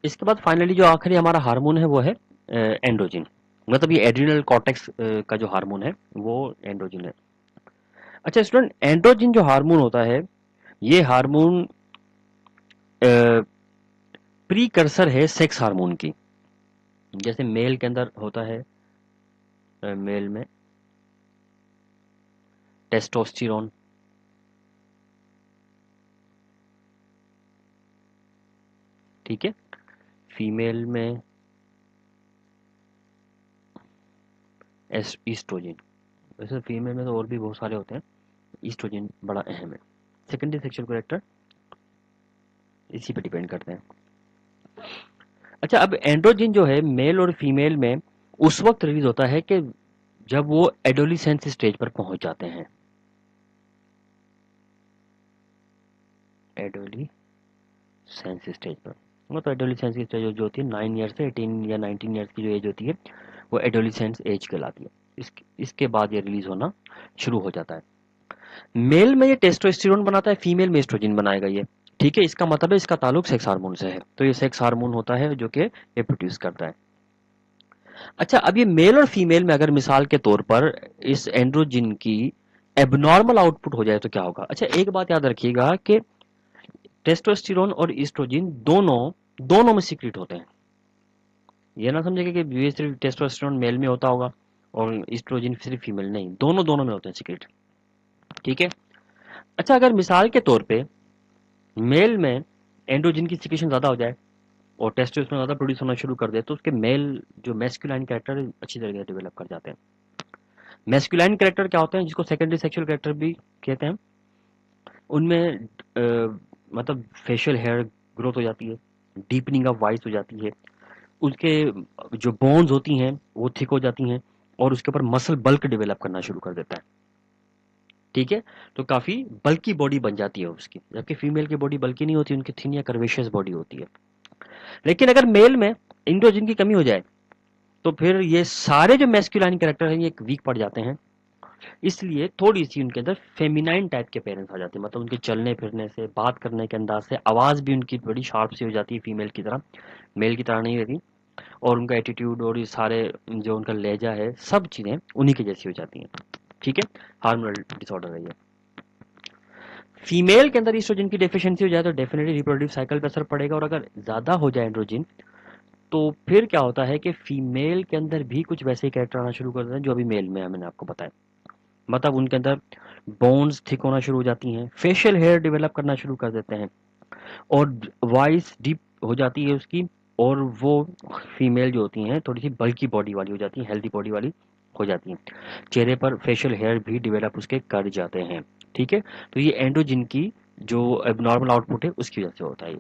इसके बाद फाइनली जो आखिरी हमारा हार्मोन है वो है एंड्रोजन। मतलब ये एड्रिनल कॉर्टेक्स का जो हार्मोन है वो एंड्रोजन है। अच्छा स्टूडेंट, एंड्रोजन जो हार्मोन होता है ये हार्मोन प्रीकर्सर है सेक्स हार्मोन की। जैसे मेल के अंदर होता है, मेल में टेस्टोस्टेरोन, ठीक है, फीमेल में ईस्ट्रोजन। वैसे फीमेल में तो और भी बहुत सारे होते हैं, ईस्ट्रोजन बड़ा अहम है। सेकेंडरी सेक्सुअल कैरेक्टर इसी पे डिपेंड करते हैं। अच्छा, अब एंड्रोजन जो है मेल और फीमेल में उस वक्त रिलीज होता है कि जब वो एडोलिसेंस स्टेज पर पहुंच जाते हैं। एडोलिसेंस स्टेज पर, वो तो एडोलिसेंस की स्टेज जो होती है 9 ईयर से 18 या 19 ईयर्स की जो एज होती है वो एडोलिसेंस एज कहलाती है। इसके बाद ये रिलीज होना शुरू हो जाता है। मेल में ये टेस्टोस्टेरोन बनाता है, फीमेल में एस्ट्रोजन बनाएगा ये। ठीक है, इसका मतलब है इसका ताल्लुक सेक्स हार्मोन से है, तो ये सेक्स हार्मोन होता है जो कि ये प्रोड्यूस करता है। अच्छा, अब ये मेल और फीमेल में अगर मिसाल के तौर पर इस एंड्रोजन की एबनॉर्मल आउटपुट हो जाए तो क्या होगा। अच्छा, एक बात याद रखिएगा कि टेस्टोस्टेरोन और ईस्ट्रोजन दोनों दोनों में सीक्रेट होते हैं। ये ना समझेगा कि ये सिर्फ टेस्टोस्टेरोन मेल में होता होगा और ईस्ट्रोजन सिर्फ फीमेल, नहीं, दोनों दोनों में होते हैं सीक्रेट। ठीक है। अच्छा, अगर मिसाल के तौर पे मेल में एंड्रोजन की सिक्रेशन ज्यादा हो जाए और टेस्टोस्टेरोन ज्यादा प्रोड्यूस होना शुरू कर दे तो उसके मेल जो मैस्कुलाइन कैरेक्टर अच्छी तरीके से डेवलप कर जाते हैं। मैस्कुलाइन कैरेक्टर क्या होते हैं, जिसको सेकेंडरी सेक्सुअल कैरेक्टर भी कहते हैं, उनमें मतलब फेशियल हेयर ग्रोथ हो जाती है, डीपनिंग ऑफ वॉइस हो जाती है, उसके जो बोन्स होती हैं वो थिक हो जाती हैं और उसके ऊपर मसल बल्क डेवलप करना शुरू कर देता है। ठीक है, तो काफी बल्की बॉडी बन जाती है उसकी, जबकि फीमेल की बॉडी बल्की नहीं होती, उनकी थिन या कर्वेशियस बॉडी होती है। लेकिन अगर मेल में इंड्रोजन की कमी हो जाए तो फिर ये सारे जो मैस्कुलाइन कैरेक्टर हैं ये वीक पड़ जाते हैं। इसलिए थोड़ी सी उनके अंदर फेमिनाइन टाइप के पेरेंट्स आ जाते हैं, मतलब उनके चलने फिरने से, बात करने के अंदाज से, आवाज भी उनकी बड़ी शार्प सी हो जाती है, फीमेल की तरह, मेल की तरह नहीं रहती। और उनका एटीट्यूड और ये सारे जो उनका लहजा है सब चीजें उन्हीं की जैसी हो जाती हैं। ठीक है, हार्मोनल डिसऑर्डर है ये। फीमेल के अंदर ईस्ट्रोजन की डेफिशिएंसी हो जाए तो डेफिनेटली रिप्रोडक्टिव साइकिल पर असर पड़ेगा, और अगर ज्यादा हो जाए एंड्रोजन तो फिर क्या होता है कि फीमेल के अंदर भी कुछ वैसे ही कैरेक्टर आना शुरू कर देते हैं जो अभी मेल में है, मैंने आपको बताया। मतलब उनके अंदर बोन्स थिक होना शुरू हो जाती हैं, फेशियल हेयर डेवलप करना शुरू कर देते हैं, और वॉइस डीप हो जाती है उसकी, और वो फीमेल जो होती हैं थोड़ी सी बल्की बॉडी वाली हो जाती हैं, हेल्दी बॉडी वाली हो जाती हैं। चेहरे पर फेशियल हेयर भी डेवलप उसके कर जाते हैं। ठीक है, तो ये एंड्रोजन की जो एबनॉर्मल आउटपुट है उसकी वजह से होता है।